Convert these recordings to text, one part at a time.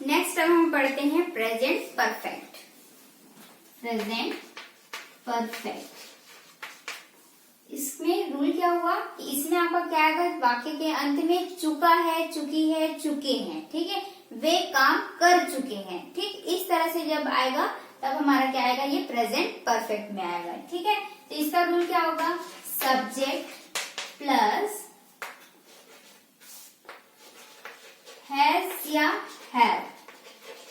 Next अब हम पढ़ते हैं प्रेजेंट परफेक्ट। प्रेजेंट परफेक्ट, इसमें रूल क्या हुआ कि इसमें आपका क्या आएगा, वाक्य के अंत में चुका है, चुकी है, चुके हैं, ठीक है, वे काम कर चुके हैं, ठीक, इस तरह से जब आएगा तब हमारा क्या आएगा, ये प्रेजेंट परफेक्ट में आएगा, ठीक है। तो इसका रूल क्या होगा, सब्जेक्ट प्लस हैज या हैव,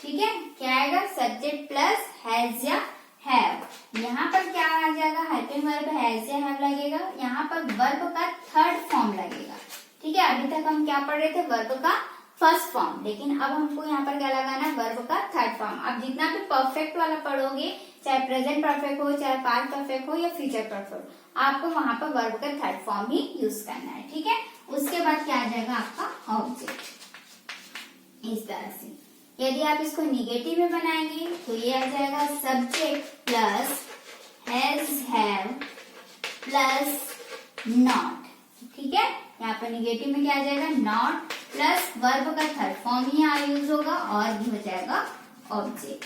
ठीक है, क्या आएगा, सब्जेक्ट प्लस हैज या हैव। यहाँ पर क्या आ जाएगा, हेल्पिंग वर्ब हैज या हैव लगेगा, यहाँ पर वर्ब का थर्ड फॉर्म लगेगा, ठीक है। अभी तक हम क्या पढ़ रहे थे, वर्ब का फर्स्ट फॉर्म, लेकिन अब हमको यहाँ पर क्या लगाना है, वर्ब का थर्ड फॉर्म। अब जितना भी परफेक्ट वाला पढ़ोगे, चाहे प्रेजेंट परफेक्ट हो, चाहे पास्ट परफेक्ट हो या फ्यूचर परफेक्ट, आपको वहां पर वर्ब का थर्ड फॉर्म ही यूज करना है, ठीक है। उसके बाद क्या आ जाएगा आपका ऑब्जेक्ट, इस तरह से। यदि आप इसको निगेटिव में बनाएंगे तो ये आ जाएगा subject plus has have plus not, ठीक है। यहाँ पर निगेटिव में क्या आ जाएगा, नॉट प्लस वर्ब का थर्ड फॉर्म ही यहाँ यूज होगा और ये हो जाएगा ऑब्जेक्ट,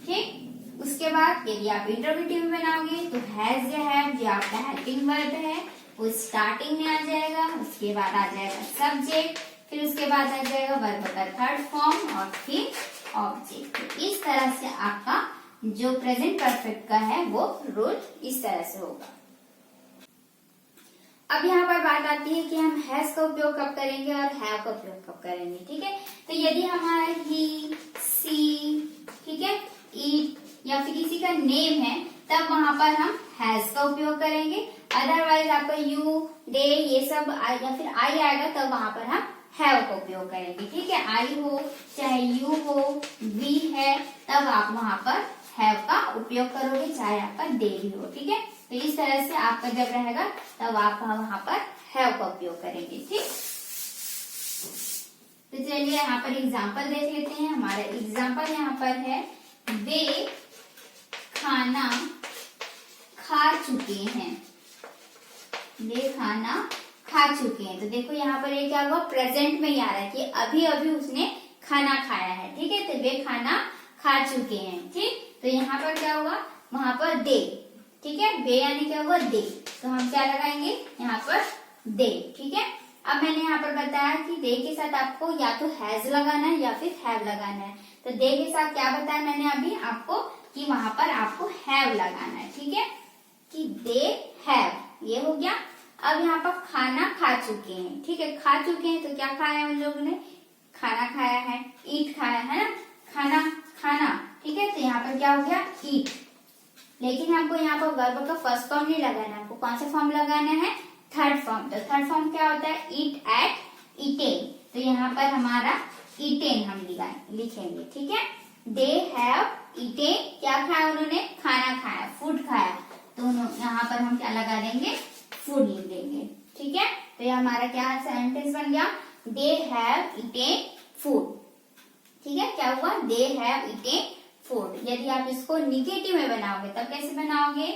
ठीक। उसके बाद यदि आप इंटरोगेटिव में बनाओगे तो हैज या हैव जो आपका हेल्पिंग वर्ब है वो स्टार्टिंग में आ जाएगा, उसके बाद आ जाएगा सब्जेक्ट, फिर उसके बाद आ जाएगा वर्ब का थर्ड फॉर्म और फिर ऑब्जेक्ट। तो इस तरह से आपका जो प्रेजेंट परफेक्ट का है वो रूल इस तरह से होगा। अब यहाँ पर बात आती है कि हम हैज का उपयोग कब करेंगे और हैव का उपयोग कब करेंगे, ठीक है। तो यदि हमारा ही, सी, ठीक है, ईट या फिर किसी का नेम है तब वहां पर हम हैज का उपयोग करेंगे। अदरवाइज आपका यू, दे ये सब या फिर आई आएगा तब वहां पर हम हैव का उपयोग करेंगे, ठीक है। आई हो चाहे यू हो, वी है, तब आप वहां पर हैव का उपयोग करोगे, चाहे आपका दे भी हो, ठीक है। तो इस तरह से आपका जब रहेगा तब आप वहां पर हैव का उपयोग करेंगे, ठीक। तो चलिए यहाँ पर एग्जाम्पल देख लेते हैं। हमारा एग्जाम्पल यहाँ पर है, वे खाना खा चुके हैं, वे खाना खा चुके हैं। तो देखो यहाँ पर ये क्या हुआ, प्रेजेंट में ही आ रहा है कि अभी अभी उसने खाना खाया है, ठीक है। तो वे खाना खा चुके हैं, ठीक। तो यहाँ पर क्या हुआ, वहां पर दे, ठीक है, वे यानी क्या हुआ, दे, तो हम क्या लगाएंगे यहाँ पर दे, ठीक है। अब मैंने यहाँ पर बताया कि दे के साथ आपको या तो हैज लगाना है या फिर हैव लगाना है। तो दे के साथ क्या बताया मैंने अभी आपको कि वहां पर आपको हैव लगाना है, ठीक है, कि दे हैव, ये हो गया। अब यहाँ पर खाना खा चुके हैं, ठीक है, खा चुके हैं तो क्या खाया है उन लोगों ने, खाना खाया है, ईट खाया है ना, खाना खाना, ठीक है। तो यहाँ पर क्या हो गया, ईट। लेकिन हमको यहाँ पर वर्ब का फर्स्ट फॉर्म नहीं लगाना, हमको कौन सा फॉर्म लगाना है, थर्ड फॉर्म। तो थर्ड फॉर्म क्या होता है, ईट एट ईटेन। तो यहाँ पर हमारा ईटेन हम लिखेंगे, ठीक है। दे हैव ईटेन, क्या खाया उन्होंने, खाना खाया, फूड खाया, तो यहाँ पर हम क्या लगा देंगे, फूड लिख देंगे, ठीक है। तो ये हमारा क्या सेंटेंस बन गया, दे हैव ईटेन फूड, ठीक है। क्या हुआ, दे हैव ईटेन फूड। यदि आप इसको निगेटिव में बनाओगे तब कैसे बनाओगे,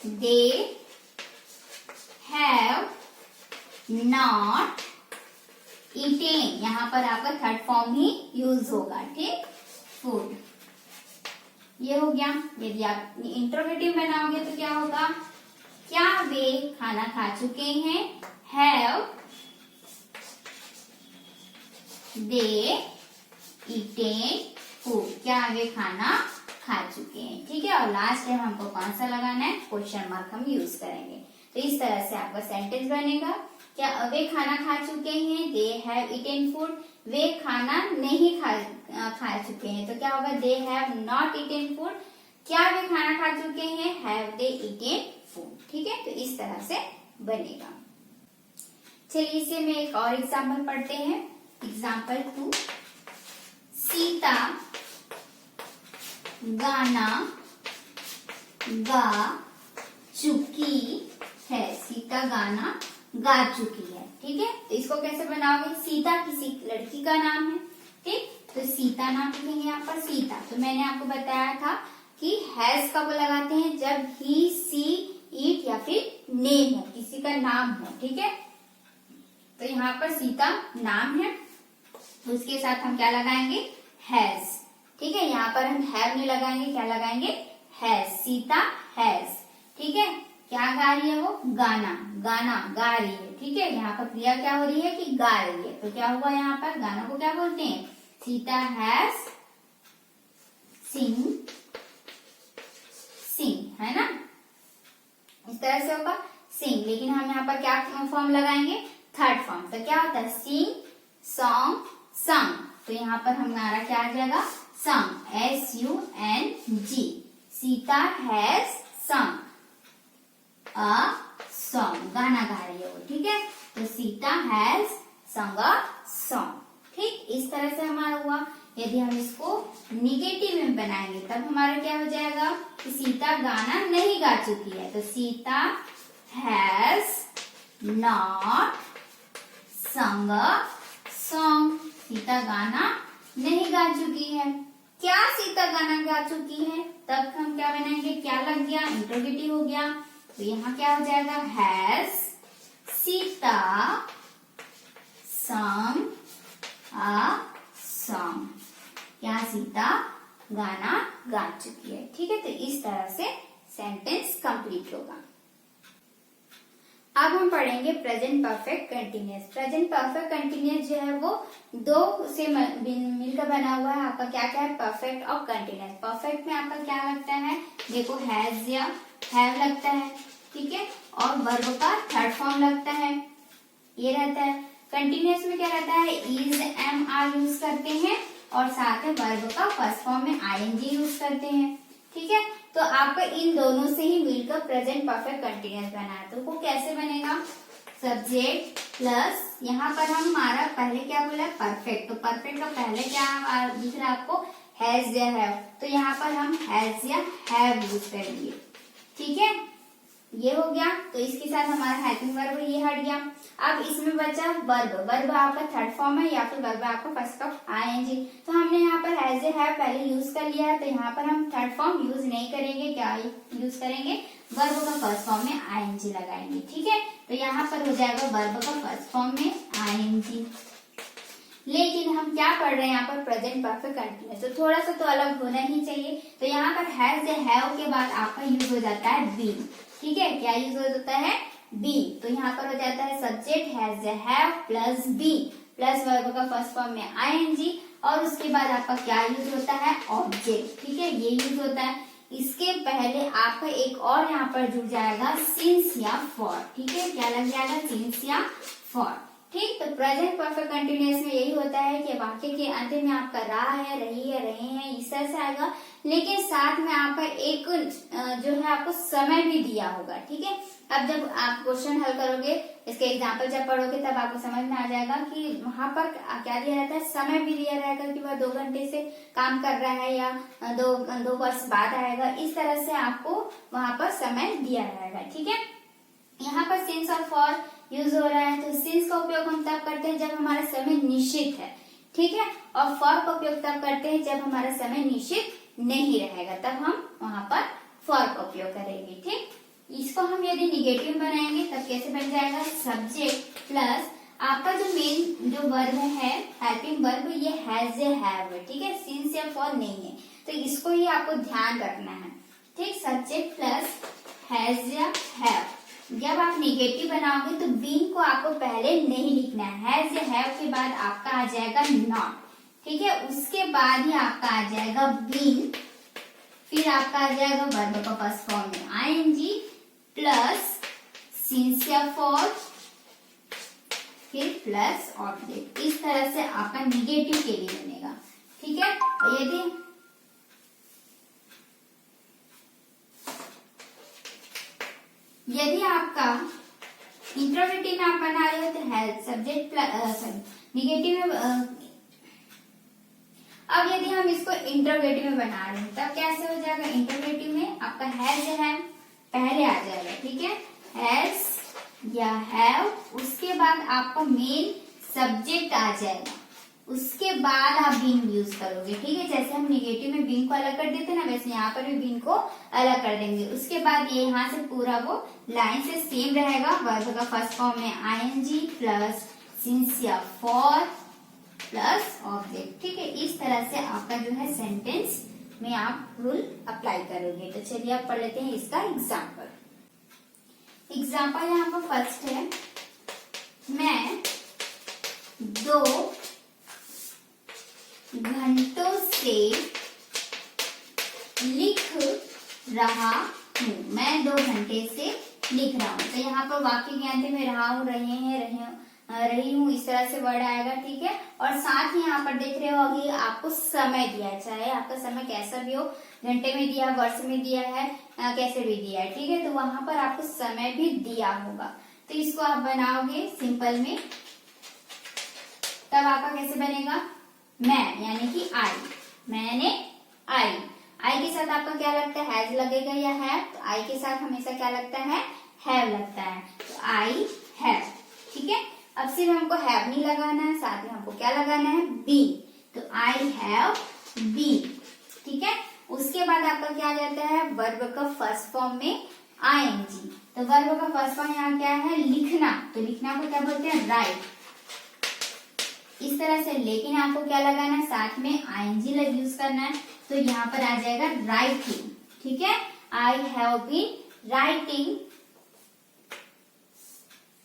दे हैव नॉट ईटेन, यहाँ पर आपका थर्ड फॉर्म ही यूज होगा, ठीक, फूड, ये हो गया। यदि आप इंट्रोगेटिव बनाओगे तो क्या होगा, क्या वे खाना खा चुके हैं, हैव दे ईटेन फूड, क्या वे खाना खा चुके हैं, ठीक है। और लास्ट टाइम हमको कौन सा लगाना है, क्वेश्चन मार्क हम यूज करेंगे। तो इस तरह से आपका सेंटेंस बनेगा, क्या वे खाना खा चुके हैं, दे हैव ईटेन फूड, वे खाना नहीं खा चुके हैं, तो क्या होगा, they have not eaten food, क्या वे खाना खा चुके हैं, हैव दे ईटेन फूड, ठीक है। तो इस तरह से बनेगा। चलिए इसे में एक और एग्जाम्पल पढ़ते हैं। एग्जाम्पल 2, सीता गाना गा चुकी है, सीता गाना गा चुकी है, ठीक है। तो इसको कैसे बनाओगे, सीता किसी लड़की का नाम है, ठीक, तो सीता नाम लिखेंगे यहाँ पर, सीता। तो मैंने आपको बताया था कि हैज कब लगाते हैं, जब ही, सी, इट या फिर नेम हो, किसी का नाम हो, ठीक है। तो यहाँ पर सीता नाम है, उसके साथ हम क्या लगाएंगे, हैज। ठीक है, यहाँ पर हम हैव नहीं लगाएंगे, क्या लगाएंगे? हैज। सीता हैज। ठीक है, क्या गा रही है वो? गाना, गाना गा रही है। ठीक है, यहाँ पर क्रिया क्या हो रही है कि गा रही है। तो क्या हुआ यहाँ पर? गाना को क्या बोलते हैं? सीता हैज सिंग, सिंग, है ना, इस तरह से होगा सिंग। लेकिन हम यहाँ पर क्या फॉर्म लगाएंगे? Third form. तो क्या होता है? सिंग, सॉन्ग, संग। तो यहाँ पर हमारा क्या आ जाएगा? संग, SUNG। सीता हैज संग अ सॉन्ग, गाना गा रही है वो। ठीक है, तो सीता हैज संग अ सॉन्ग। ठीक, इस तरह से हमारा हुआ। यदि हम इसको निगेटिव में बनाएंगे तब हमारा क्या हो जाएगा कि सीता गाना नहीं गा चुकी है। तो सीता हैज नॉट संग अ सॉन्ग। सीता गाना नहीं गा चुकी है। क्या सीता गाना गा चुकी है? तब हम क्या बनाएंगे? क्या लग गया? इंट्रोगेटिव हो गया। तो यहाँ क्या हो जाएगा? Has Sita sung a song। क्या सीता गाना गा चुकी है। ठीक है, तो इस तरह से सेंटेंस कंप्लीट होगा। अब हम पढ़ेंगे present perfect continuous. Present perfect continuous जो है वो दो से मिलकर बना हुआ है। आपका क्या क्या है? परफेक्ट और कंटिन्यूअस। परफेक्ट में आपका क्या लगता है? देखो हैज या हैव लगता है। ठीक है, और वर्ब का थर्ड फॉर्म लगता है, ये रहता है। कंटिन्यूअस में क्या रहता है? इज, एम, आर यूज करते हैं और साथ में वर्ब का फर्स्ट फॉर्म में आईएनजी यूज करते हैं। ठीक है, तो आपका इन दोनों से ही मिलकर प्रेजेंट परफेक्ट कंटिन्यूअस बना है। तो वो कैसे बनेगा? सब्जेक्ट प्लस, यहाँ पर हम हमारा पहले क्या बोला? परफेक्ट। तो परफेक्ट का पहले क्या दिख रहा है आपको? हैज या हैव। तो यहाँ पर हम हैज या हैव यूज करेंगे। ठीक है, ये हो गया। तो इसके साथ हमारा हेल्पिंग वर्ब ये हट गया। अब इसमें बचा वर्ब। वर्ब आपका थर्ड फॉर्म है या फिर वर्ब आपका फर्स्ट ऑफ आईएनजी। तो हमने यहाँ पर हैज ए हैव पहले यूज कर लिया है, तो यहाँ पर हम थर्ड फॉर्म यूज नहीं करेंगे। क्या यूज करेंगे? वर्ब का फर्स्ट फॉर्म में आईएनजी लगाएंगे। ठीक है, तो यहाँ पर हो जाएगा वर्ब का फर्स्ट फॉर्म में आईएनजी। लेकिन हम क्या पढ़ रहे हैं यहाँ पर? Present perfect continuous. तो थोड़ा सा तो अलग होना ही चाहिए। तो यहाँ पर हैज ए हैव के बाद आपका यूज हो जाता है बीन। ठीक है, क्या यूज हो जाता है? बीन। तो यहाँ पर हो जाता है subject has a have plus been plus verb का फर्स्ट फॉर्म में आईएनजी और उसके बाद आपका क्या यूज होता है? ऑब्जेक्ट। ठीक है, ये यूज होता है। इसके पहले आपका एक और यहाँ पर जुड़ जाएगा सिंस या फॉर। ठीक है, क्या लग जाएगा? सिंस या फॉर। ठीक, तो प्रेजेंट परफेक्ट कंटिन्यूअस में यही होता है कि वाक्य के अंत में आपका रहा है, रही है, रहे हैं, इस तरह से आएगा। लेकिन साथ में आपका एक जो है आपको समय भी दिया होगा। ठीक है, अब जब आप क्वेश्चन हल करोगे, इसके एग्जाम्पल जब पढ़ोगे तब आपको समझ में आ जाएगा कि वहां पर क्या दिया रहता है? समय भी दिया रहेगा कि वह 2 घंटे से काम कर रहा है या दो वर्ष बाद आएगा। इस तरह से आपको वहां पर समय दिया रहेगा। ठीक है, यहाँ पर सिंस और फॉर यूज हो रहा है। तो सिंस का उपयोग हम तब करते हैं जब हमारा समय निश्चित है। ठीक है, और फॉर का उपयोग तब करते हैं जब हमारा समय निश्चित नहीं रहेगा, तब हम वहां पर फॉर का उपयोग करेंगे। ठीक, इसको हम यदि निगेटिव बनाएंगे तब कैसे बन जाएगा? सब्जेक्ट प्लस आपका जो मेन जो वर्ब है हेल्पिंग वर्ब, ये हैज ए हैव है। ठीक है, सिंस या फॉर नहीं है, तो इसको ही आपको ध्यान रखना है। ठीक, सब्जेक्ट प्लस हैज या हैव। जब आप निगेटिव बनाओगे तो बीन को आपको पहले नहीं लिखना है। हैज या हैव के बाद आपका आ जाएगा नॉट। ठीक है, उसके बाद ही आपका आ जाएगा बीन, फिर आपका आ जाएगा वर्ब का फर्स्ट फॉर्म में आईएनजी प्लस सिंस या फॉर, फिर प्लस ऑब्जेक्ट। इस तरह से आपका निगेटिव के लिए बनेगा। ठीक है, और यदि आपका इंट्रोगेटिव में आप बना रहे हो तो हेल्प सब्जेक्ट प्लस निगेटिव में। अब यदि हम इसको इंट्रोगेटिव में बना रहे हैं तब कैसे हो जाएगा? इंट्रोगेटिव में आपका हैज है पहले आ जाएगा। ठीक है, हैज या हैव, उसके बाद आपका मेन सब्जेक्ट आ जाएगा, उसके बाद आप बीन यूज करोगे। ठीक है, जैसे हम निगेटिव में बीन को अलग कर देते हैं ना, वैसे यहाँ पर भी बीन को अलग कर देंगे। उसके बाद ये यहाँ से पूरा वो लाइन से सेम रहेगा। वर्ब का फर्स्ट फॉर्म में आईएनजी प्लस सिंस या फॉर प्लस ऑब्जेक्ट। ठीक है, इस तरह से आपका जो है सेंटेंस में आप रूल अप्लाई करोगे। तो चलिए आप पढ़ लेते हैं इसका एग्जाम्पल। एग्जाम्पल यहाँ पर फर्स्ट है, मैं 2 घंटों से लिख रहा हूँ। मैं 2 घंटे से लिख रहा हूँ। तो यहाँ पर वाक्य ज्ञान में रहा हूँ, रहे हैं, रही हूँ, इस तरह से वर्ड आएगा। ठीक है, और साथ ही यहाँ पर देख रहे हो कि आपको समय दिया है, चाहे आपका समय कैसा भी हो, घंटे में दिया, वर्ष में दिया है, कैसे भी दिया है। ठीक है, तो वहां पर आपको समय भी दिया होगा। तो इसको आप बनाओगे सिंपल में, तब आपका कैसे बनेगा, मैं यानी कि आई, मैंने आई। आई के साथ आपका क्या लगता है, हैज लगेगा या हैव? तो आई के साथ हमेशा क्या लगता है, हैव लगता है। तो आई हैव। ठीक है, अब सिर्फ हमको हैव नहीं लगाना है, साथ में हमको क्या लगाना है, बी। तो आई हैव बी। ठीक है, उसके बाद आपका क्या आ जाता है, वर्ब का फर्स्ट फॉर्म में आईएनजी। तो वर्ब का फर्स्ट फॉर्म यहाँ क्या है, लिखना। तो लिखना को क्या बोलते हैं, राइट। इस तरह से, लेकिन आपको क्या लगाना है, साथ में आईएनजी लग यूज करना है। तो यहाँ पर आ जाएगा राइटिंग। ठीक है, आई हैव बीन राइटिंग।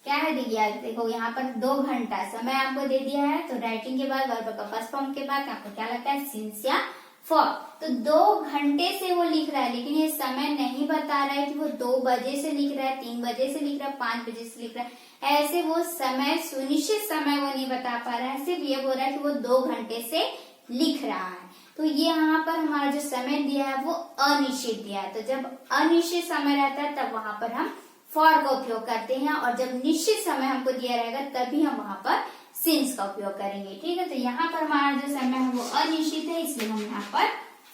क्या है दिया, देखो यहाँ पर 2 घंटा समय आपको दे दिया है। तो राइटिंग के बाद वर्ब का फर्स्ट फॉर्म के बाद आपको क्या लगता है, सिंस या फॉर। तो 2 घंटे से वो लिख रहा है, लेकिन ये समय नहीं बता रहा है कि वो 2 बजे से लिख रहा है, 3 बजे से लिख रहा है, 5 बजे से लिख रहा है। ऐसे वो समय, सुनिश्चित समय वो नहीं बता पा रहा है, सिर्फ ये बोल रहा है कि वो 2 घंटे से लिख रहा है। तो ये यहाँ पर हमारा जो समय दिया है वो अनिश्चित दिया है। तो जब अनिश्चित समय रहता है तब वहां पर हम फॉर का उपयोग करते हैं, और जब निश्चित समय हमको दिया रहेगा तभी हम वहां पर सिंस का उपयोग करेंगे। ठीक है, तो यहाँ पर हमारा जो समय है वो अनिश्चित है, इसलिए हम यहाँ पर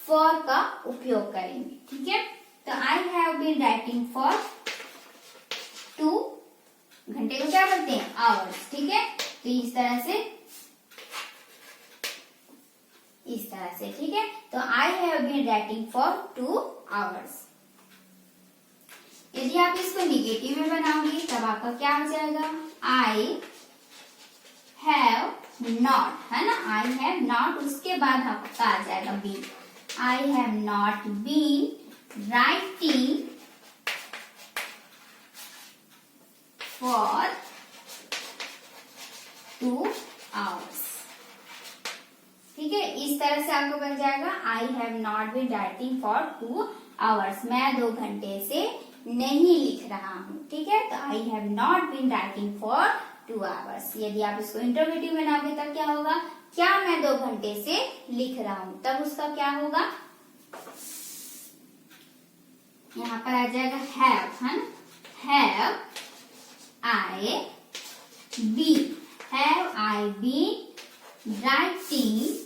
फॉर का उपयोग करेंगे। ठीक है, तो I have been writing for 2 घंटे को क्या बोलते हैं, आवर्स। ठीक है, तो इस तरह से, इस तरह से। ठीक है, तो I have been writing for 2 hours. यदि आप इसको निगेटिव में बनाओगे तब आपका क्या हो जाएगा, आई हैव नॉट, है ना, आई हैव नॉट, उसके बाद आपका आ जाएगा be, I have not been writing for 2 hours. ठीक है, इस तरह से आपको बन जाएगा, I have not been writing for 2 hours. मैं 2 घंटे से नहीं लिख रहा हूँ। ठीक है, तो I have not been writing for 2 hours. यदि आप इसको इंटरोगेटिव बनाओगे तब क्या होगा, क्या मैं 2 घंटे से लिख रहा हूँ, तब उसका क्या होगा, यहाँ पर आ जाएगा हैव, है ना, have I been, have I been writing,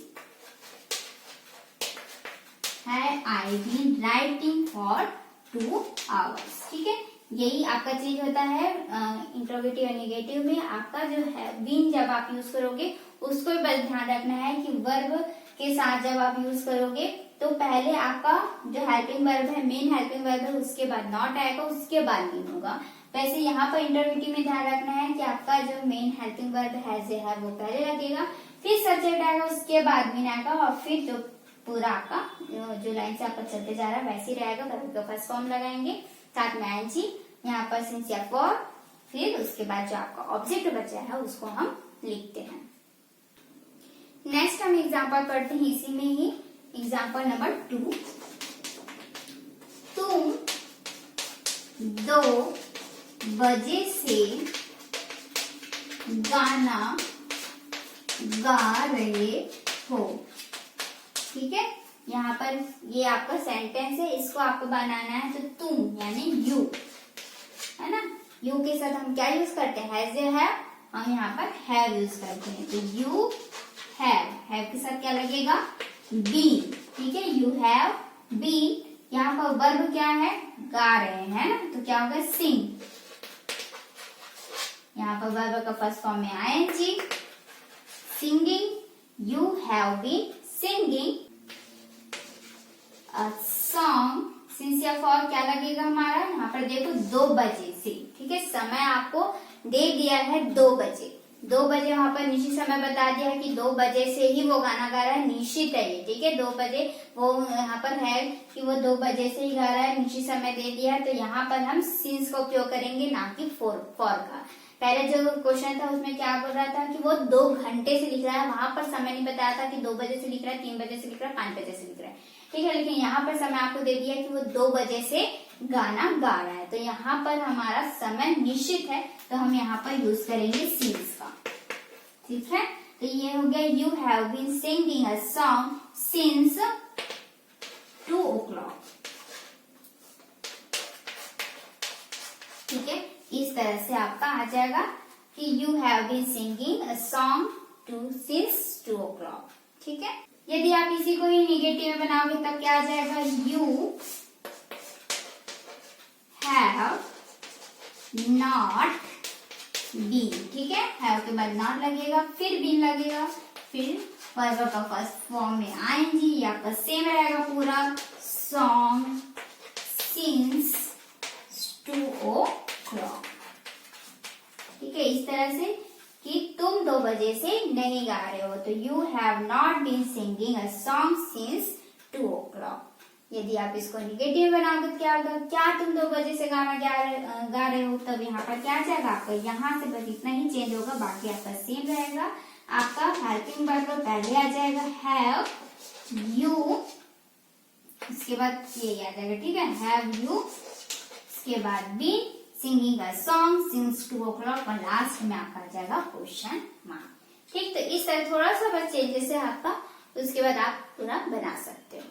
have I been writing for 2 hours. ठीक है, यही आपका चीज होता है इंट्रोगेटिव और निगेटिव में। आपका जो है बीन जब आप यूज करोगे उसको भी बस ध्यान रखना है कि वर्ब के साथ जब आप यूज करोगे तो पहले आपका जो हेल्पिंग वर्ब है, मेन हेल्पिंग वर्ब है, उसके बाद नॉट आएगा, उसके बाद बीन होगा। वैसे यहाँ पर इंट्रोगेटिव में ध्यान रखना है कि आपका जो मेन हेल्पिंग वर्ब है वो पहले लगेगा, फिर सब्जेक्ट आएगा, उसके बाद बीन आएगा, और फिर जो पूरा आपका जो लाइन से आपका चलते जा रहा है वैसे ही रहेगा। वर्ब का फर्स्ट फॉर्म लगाएंगे, साथ में आईएनजी, यहाँ पर सिंस या फॉर, फिर उसके बाद जो आपका ऑब्जेक्ट बचा है उसको हम लिखते हैं। नेक्स्ट हम एग्जाम्पल पढ़ते हैं इसी में ही, एग्जाम्पल नंबर 2। तुम 2 बजे से गाना गा रहे हो। ठीक है, यहाँ पर ये आपका सेंटेंस है, इसको आपको बनाना है। तो तुम यानी यू, है ना, यू के साथ हम क्या यूज करते हैं, हैज या हैव, हम यहाँ पर हैव यूज करते हैं। तो यू हैव, हैव के साथ क्या लगेगा, बीन। ठीक है, यू हैव बीन, यहाँ पर वर्ब क्या है, गा रहे हैं ना, तो क्या होगा, सिंग। यहाँ पर वर्ब का फर्स्ट फॉर्म में ING, singing, you have been singing a song. Since या फॉर क्या लगेगा हमारा, यहाँ पर देखो 2 बजे से। ठीक है, समय आपको दे दिया है 2 बजे, 2 बजे वहां पर निश्चित समय बता दिया है कि 2 बजे से ही वो गाना गा रहा है, निश्चित है ये, ठीक है। 2 बजे वो यहाँ पर है कि वो 2 बजे से ही गा रहा है, निश्चित समय दे दिया है, तो यहाँ पर हम सिंस का उपयोग करेंगे, ना कि फॉर का। पहले जो क्वेश्चन था उसमें क्या बोल रहा था कि वो 2 घंटे से लिख रहा है, वहां पर समय नहीं बताया था कि 2 बजे से लिख रहा है, 3 बजे से लिख रहा है, 5 बजे से लिख रहा है, ठीक है। लेकिन यहाँ पर समय आपको दे दिया कि वो 2 बजे से गाना गा रहा है, तो यहाँ पर हमारा समय निश्चित है, तो हम यहाँ पर यूज करेंगे सिंस का, ठीक है। तो ये हो गया you have been singing a song since 2 o'clock, ठीक है। इस तरह से आपका आ जाएगा कि you have been singing a song since 2 o'clock, ठीक है। यदि आप इसी को ही निगेटिव में बनाओगे तब क्या आ जाएगा, यू हैव नॉट बीन, ठीक है। हैव के बाद नॉट लगेगा, फिर बीन लगेगा, फिर वर्ब का फर्स्ट फॉर्म में आईएनजी, या आपका सेम रहेगा पूरा, सॉन्ग सिंस 2 o'clock, ठीक है। इस तरह से कि तुम 2 बजे से नहीं गा रहे हो, तो you have not been singing a song since 2 o'clock। यदि आप इसको निगेटिव बनाओगे तो क्या होगा, क्या तुम 2 बजे से गाना गा रहे हो, तब यहाँ पर क्या आ जाएगा, आपका यहाँ से बस इतना ही चेंज होगा, बाकी आपका सेम रहेगा। आपका हेल्पिंग वर्ब पहले आ जाएगा हैव यू, इसके बाद ये आ जाएगा, ठीक है, हैव यू, इसके बाद been singing a song since 2 o'clock, और लास्ट में आपका आ जाएगा क्वेश्चन मार्क, ठीक। तो इस तरह थोड़ा सा बस चेंजेस है आपका, उसके बाद आप पूरा बना सकते हो।